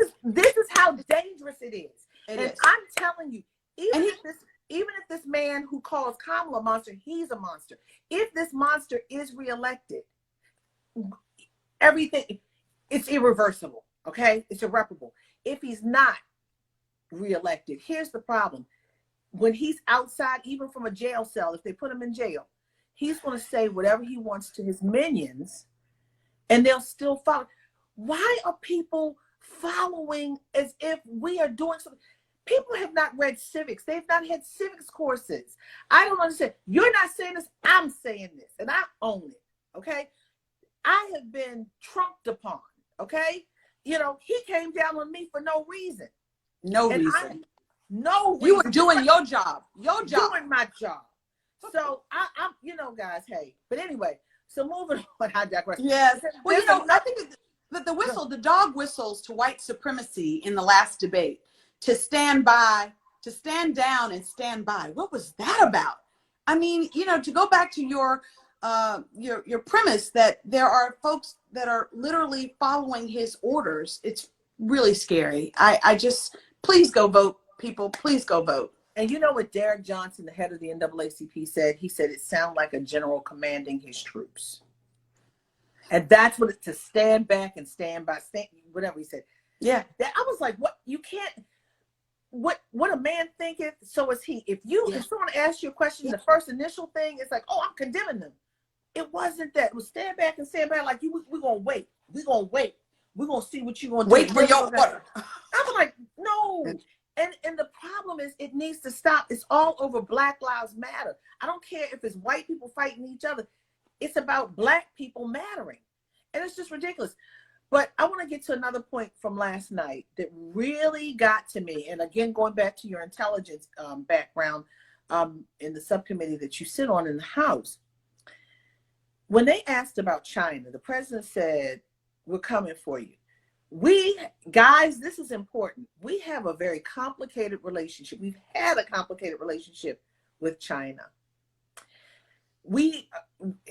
is how dangerous it is. I'm telling you, even if this man who calls Kamala a monster, he's a monster. If this monster is reelected, everything, it's irreversible. Okay, it's irreparable. If he's not reelected, here's the problem. When he's outside, even from a jail cell, if they put him in jail, he's going to say whatever he wants to his minions, and they'll still follow. Why are people following as if we are doing something? People have not read civics. They've not had civics courses. I don't understand. You're not saying this. I'm saying this, and I own it. Okay, I have been trumped upon. Okay, he came down on me for no reason. No reason. You were doing your job. Doing my job. So I'm, guys, hey. But anyway, so moving on, I digress. Yes. Well, I think that the dog whistles to white supremacy in the last debate to stand down and stand by. What was that about? To go back to your premise that there are folks that are literally following his orders. It's really scary. I just, please go vote, people. Please go vote. And you know what Derek Johnson, the head of the NAACP, said? He said it sounded like a general commanding his troops. And that's what it's to stand back and stand by, whatever he said. Yeah. I was like, what? You can't. what a man thinketh, so is he. If someone asks you a question, the first initial thing is like, oh, I'm condemning them. It wasn't that. It was stand back, like, we're gonna wait. We're gonna wait. We're gonna see what you're gonna do. Wait for your order. I'm like, no. And the problem is, it needs to stop. It's all over Black Lives Matter. I don't care if it's white people fighting each other. It's about Black people mattering. And it's just ridiculous. But I want to get to another point from last night that really got to me. And again, going back to your intelligence background in the subcommittee that you sit on in the House. When they asked about China, the president said, we're coming for you. Guys, this is important. We have a very complicated relationship. We've had a complicated relationship with China.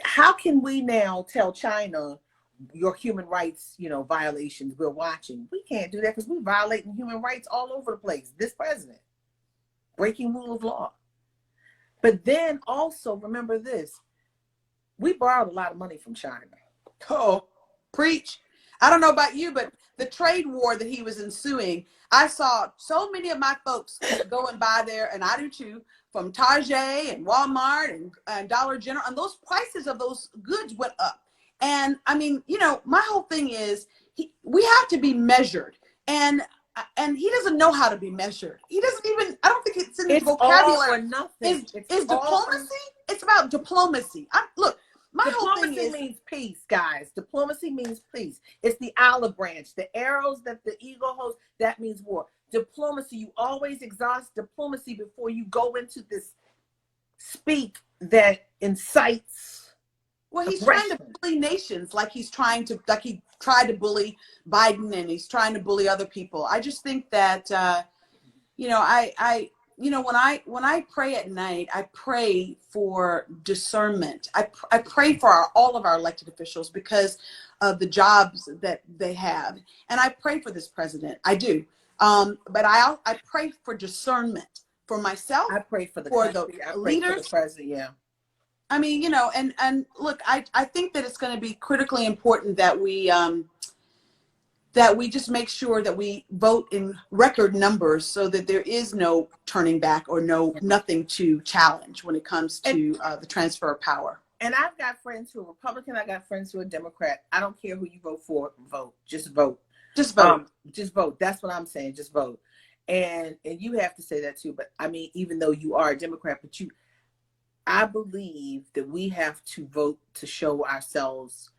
How can we now tell China your human rights, violations we're watching? We can't do that because we're violating human rights all over the place. This president, breaking rule of law. But then also remember this, we borrowed a lot of money from China. Oh, preach. I don't know about you, but the trade war that he was ensuing, I saw so many of my folks go and buy there, and I do too, from Target and Walmart and Dollar General, and those prices of those goods went up. And I mean, my whole thing is we have to be measured, and he doesn't know how to be measured. He doesn't even, I don't think it's in his vocabulary. All or nothing. Is diplomacy? It's about diplomacy. Look, my whole thing is, means peace, guys. Diplomacy means peace. It's the olive branch, the arrows that the eagle holds, that means war. Diplomacy, you always exhaust diplomacy before you go into this speak that incites. Well, he's trying to bully nations like he tried to bully Biden, and he's trying to bully other people. I just think that, when I pray at night, I pray for discernment. I pray for all of our elected officials because of the jobs that they have. And I pray for this president. I do. But I pray for discernment for myself. I pray for the leaders. For the president, yeah. I mean, and look, I think that it's going to be critically important that we just make sure that we vote in record numbers so that there is no turning back or nothing to challenge when it comes to the transfer of power. And I've got friends who are Republican. I got friends who are Democrat. I don't care who you vote for. Vote. Just vote. Just vote. Just vote. That's what I'm saying. Just vote. And you have to say that too. But I mean, even though you are a Democrat, I believe that we have to vote to show ourselves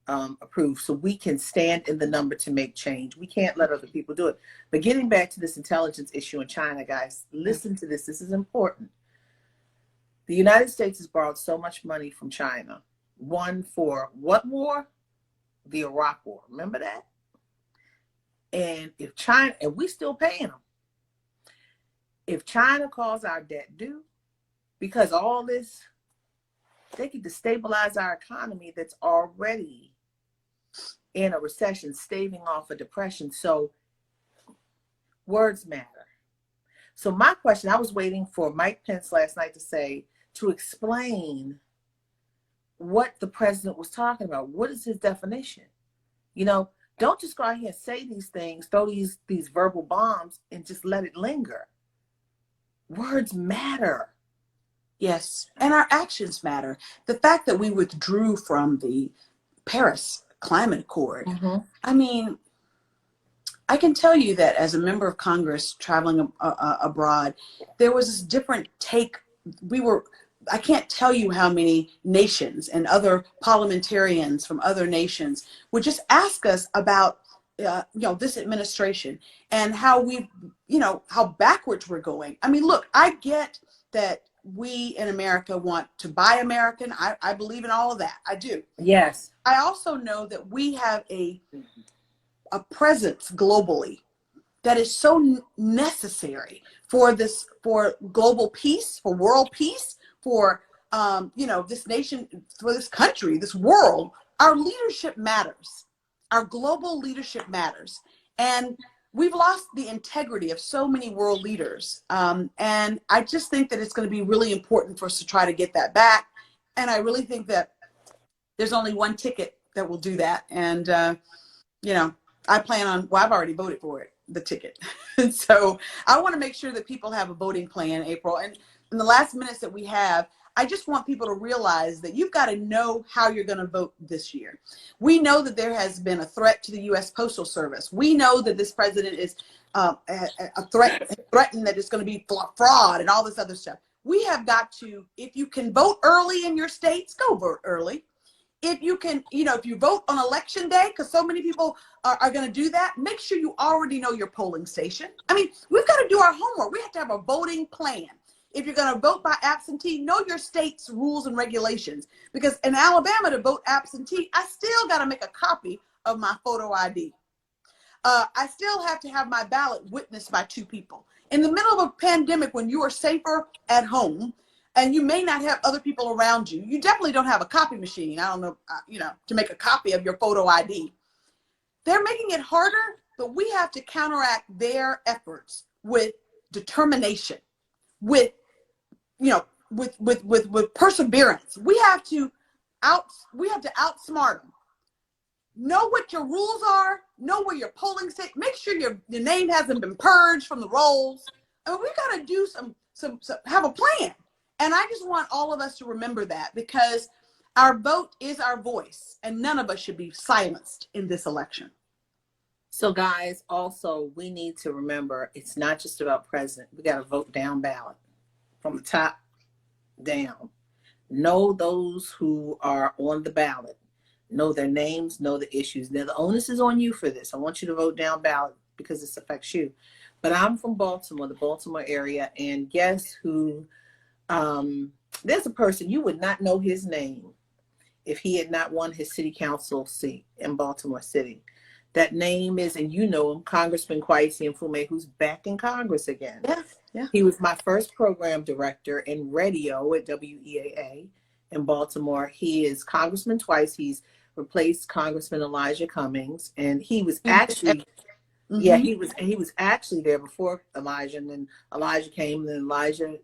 approved, so we can stand in the number to make change. We can't let other people do it. But getting back to this intelligence issue in China, guys, listen to this. This is important. The United States has borrowed so much money from China. One for what war? The Iraq War. Remember that? And if China, and we still paying them. If China calls our debt due, because all this, they could destabilize our economy that's already in a recession, staving off a depression. So words matter. So my question, I was waiting for Mike Pence last night to explain what the president was talking about. What is his definition? Don't just go out here and say these things, throw these verbal bombs and just let it linger. Words matter. Yes, and our actions matter. The fact that we withdrew from the Paris Climate Accord, I mean, I can tell you that as a member of Congress traveling abroad, there was this different take. I can't tell you how many nations and other parliamentarians from other nations would just ask us about, this administration and how how backwards we're going. I mean, look, I get that we in America want to buy American. I believe in all of that. I do. Yes. I also know that we have a presence globally that is so necessary for global peace, for world peace, for this nation, for this country, this world. Our leadership matters. Our global leadership matters. And we've lost the integrity of so many world leaders. And I just think that it's going to be really important for us to try to get that back. And I really think that there's only one ticket that will do that. And, I plan on, I've already voted for it. the ticket. And so I want to make sure that people have a voting plan, April. And in the last minutes that we have, I just want people to realize that you've got to know how you're going to vote this year. We know that there has been a threat to the U.S. Postal Service. We know that this president is threatened that it's going to be fraud and all this other stuff. We have got to, if you can vote early in your states, go vote early. If you can, if you vote on election day, because so many people are going to do that, make sure you already know your polling station. I mean, we've got to do our homework. We have to have a voting plan. If you're going to vote by absentee, know your state's rules and regulations. Because in Alabama, to vote absentee, I still got to make a copy of my photo ID. I still have to have my ballot witnessed by 2 people. In the middle of a pandemic, when you are safer at home and you may not have other people around you, you definitely don't have a copy machine. I don't know, to make a copy of your photo ID. They're making it harder, but we have to counteract their efforts with determination, with perseverance. We have to outsmart them. Know what your rules are. Know where your polling state. Make sure your name hasn't been purged from the rolls. I mean, we got to do some have a plan. And I just want all of us to remember that, because our vote is our voice, and none of us should be silenced in this election. So guys, also we need to remember it's not just about president. We got to vote down ballot from the top down. Know those who are on the ballot. Know their names, know the issues. Now, the onus is on you for this. I want you to vote down ballot because this affects you. But I'm from Baltimore, the Baltimore area, and guess who? There's a person, you would not know his name if he had not won his city council seat in Baltimore City. That name is, and you know him, Congressman Kwesi Mfume, who's back in Congress again. Yes, yeah. He was my first program director in radio at WEAA in Baltimore. He is congressman twice. He's replaced Congressman Elijah Cummings, and he was actually, he was actually there before Elijah, and then Elijah came, and then Elijah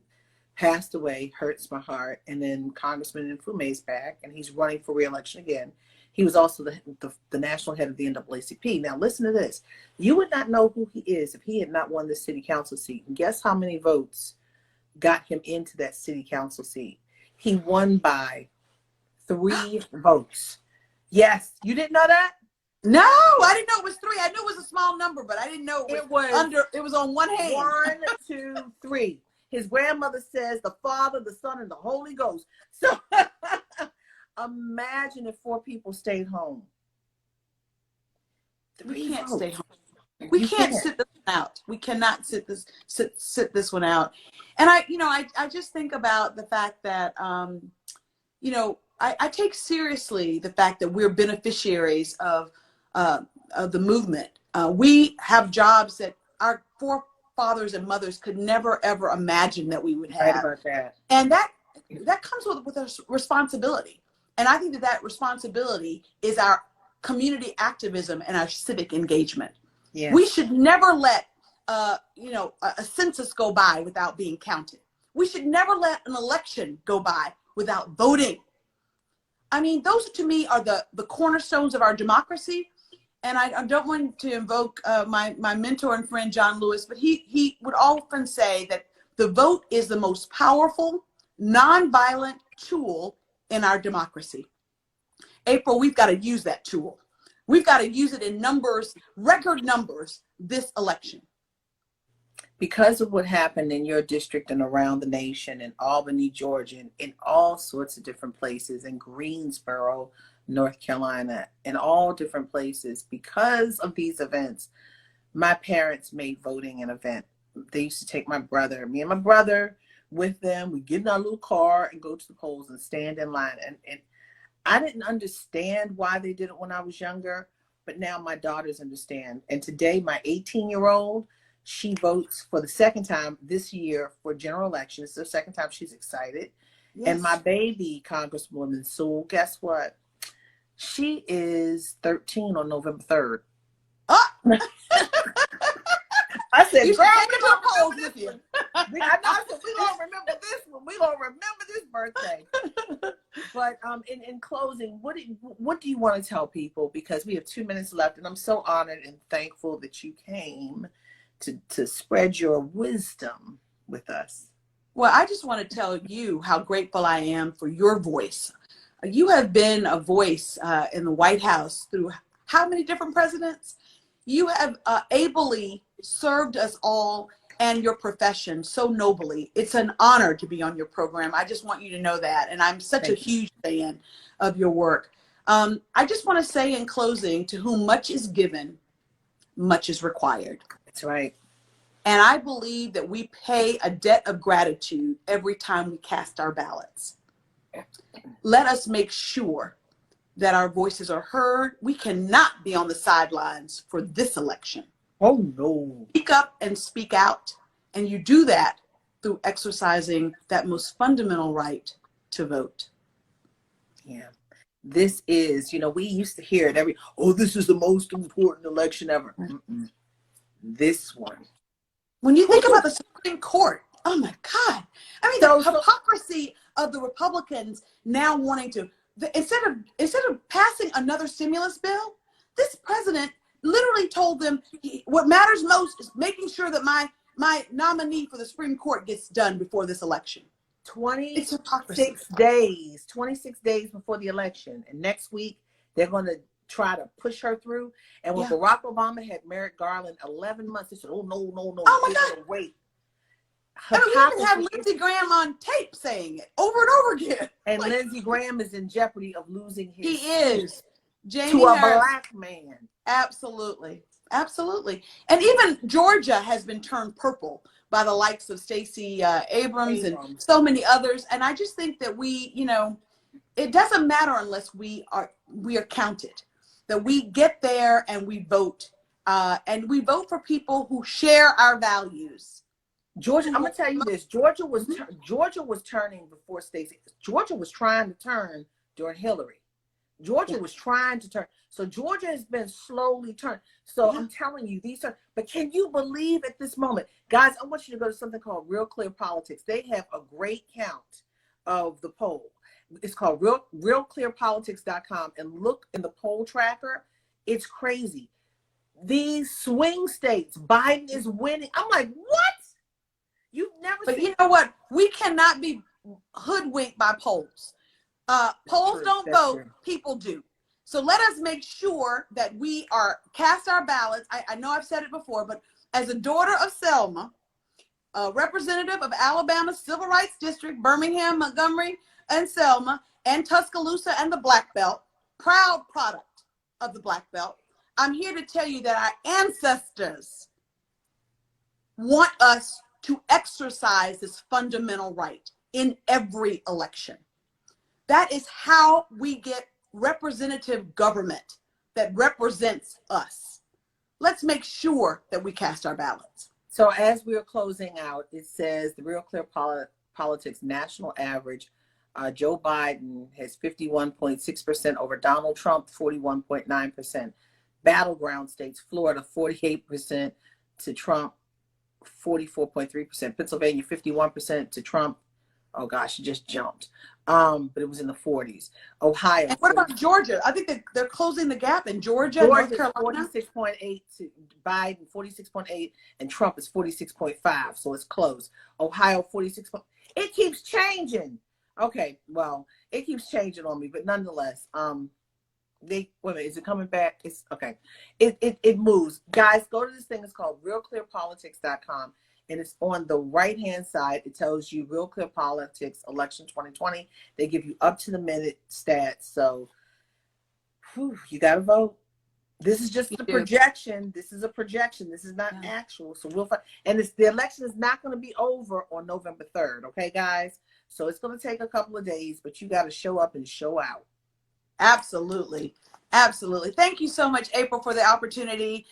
passed away, hurts my heart, and then Congressman Mfume's back, and he's running for re-election again. He was also the national head of the NAACP. Now listen to this. You would not know who he is if he had not won the city council seat. And guess how many votes got him into that city council seat? He won by 3 votes. Yes, you didn't know that? No, I didn't know it was 3. I knew it was a small number, but I didn't know it was on one hand. 1, 2, 3. His grandmother says the Father, the Son, and the Holy Ghost. So imagine if 4 people stayed home. We can't stay home. We can't sit this one out. We cannot sit this one out. And I just think about the fact that I take seriously the fact that we're beneficiaries of the movement. We have jobs that our forefathers and mothers could never ever imagine that we would have. Right about that. And that comes with a responsibility. And I think that responsibility is our community activism and our civic engagement. Yes. We should never let a census go by without being counted. We should never let an election go by without voting. I mean, those to me are the cornerstones of our democracy. And I don't want to invoke my mentor and friend, John Lewis, but he would often say that the vote is the most powerful, nonviolent tool in our democracy. April, we've got to use that tool. We've got to use it in numbers, record numbers, this election. Because of what happened in your district and around the nation, in Albany, Georgia, and in all sorts of different places, in Greensboro, North Carolina, in all different places, because of these events, my parents made voting an event. They used to take me and my brother with them. We'd get in our little car and go to the polls and stand in line. And I didn't understand why they did it when I was younger, but now my daughters understand. And today, my 18-year-old, she votes for the second time this year for general election. It's the second time she's excited. Yes. And my baby, Congresswoman Sewell, guess what? She is 13 on November 3rd. Oh! I said, you should take her to the polls with you. I said, we gonna remember this one. We gonna remember this birthday. But in closing, what do you want to tell people? Because we have 2 minutes left, and I'm so honored and thankful that you came to spread your wisdom with us. Well, I just want to tell you how grateful I am for your voice. You have been a voice in the White House through how many different presidents? You have ably served us all and your profession so nobly. It's an honor to be on your program. I just want you to know that. And I'm such a huge fan of your work. I just want to say in closing, to whom much is given, much is required. That's right. And I believe that we pay a debt of gratitude every time we cast our ballots. Let us make sure that our voices are heard. We cannot be on the sidelines for this election. Oh, no. Speak up and speak out. And you do that through exercising that most fundamental right to vote. Yeah. This is, we used to hear it this is the most important election ever. Mm-mm. This one. When you think about the Supreme Court, oh my God. I mean, the hypocrisy of the Republicans now wanting to, instead of passing another stimulus bill, this president literally told them what matters most is making sure that my nominee for the Supreme Court gets done before this election. 26 days before the election. And next week, they're going to try to push her through. And when Barack Obama had Merrick Garland 11 months, they said, oh, no. Oh, my God. Wait. I mean, we even have Lindsey Graham on tape saying it over and over again. And Lindsey Graham is in jeopardy of losing his seat to a black man. Absolutely. Absolutely. And even Georgia has been turned purple by the likes of Stacey Abrams and so many others. And I just think that it doesn't matter unless we are counted, that we get there and we vote for people who share our values. Georgia, I'm gonna tell you this. Georgia was turning before Stacey. Georgia was trying to turn during Hillary. Georgia was trying to turn. So Georgia has been slowly turned. So I'm telling you, but can you believe at this moment, guys, I want you to go to something called Real Clear Politics. They have a great count of the poll. It's called realclearpolitics.com, and look in the poll tracker. It's crazy. These swing states, Biden is winning. I'm like, what? You've never seen. But you know what? We cannot be hoodwinked by polls. Polls don't vote, people do. So let us make sure that we cast our ballots. I know I've said it before, but as a daughter of Selma, a representative of Alabama's Civil Rights District, Birmingham, Montgomery, and Selma, and Tuscaloosa and the Black Belt, proud product of the Black Belt, I'm here to tell you that our ancestors want us to exercise this fundamental right in every election. That is how we get representative government that represents us. Let's make sure that we cast our ballots. So as we're closing out, it says the Real Clear Politics national average, Joe Biden has 51.6% over Donald Trump, 41.9%. Battleground states, Florida, 48% to Trump, 44.3%. Pennsylvania, 51% to Trump. Oh gosh, it just jumped. But it was in the 40s. Ohio. And what about Georgia? I think that they're closing the gap in Georgia. North Carolina, 46.8 to Biden, 46.8, and Trump is 46.5. So it's close. Ohio, 46. It keeps changing. Okay, well, it keeps changing on me, but nonetheless, wait a minute, is it coming back? It's okay. It moves. Guys, go to this thing. It's called realclearpolitics.com. And it's on the right-hand side. It tells you Real Clear Politics, election 2020. They give you up-to-the-minute stats. So you got to vote. This is just a projection. This is a projection. This is not actual. So we'll find. And the election is not going to be over on November 3rd. Okay, guys? So it's going to take a couple of days, but you got to show up and show out. Absolutely. Absolutely. Thank you so much, April, for the opportunity.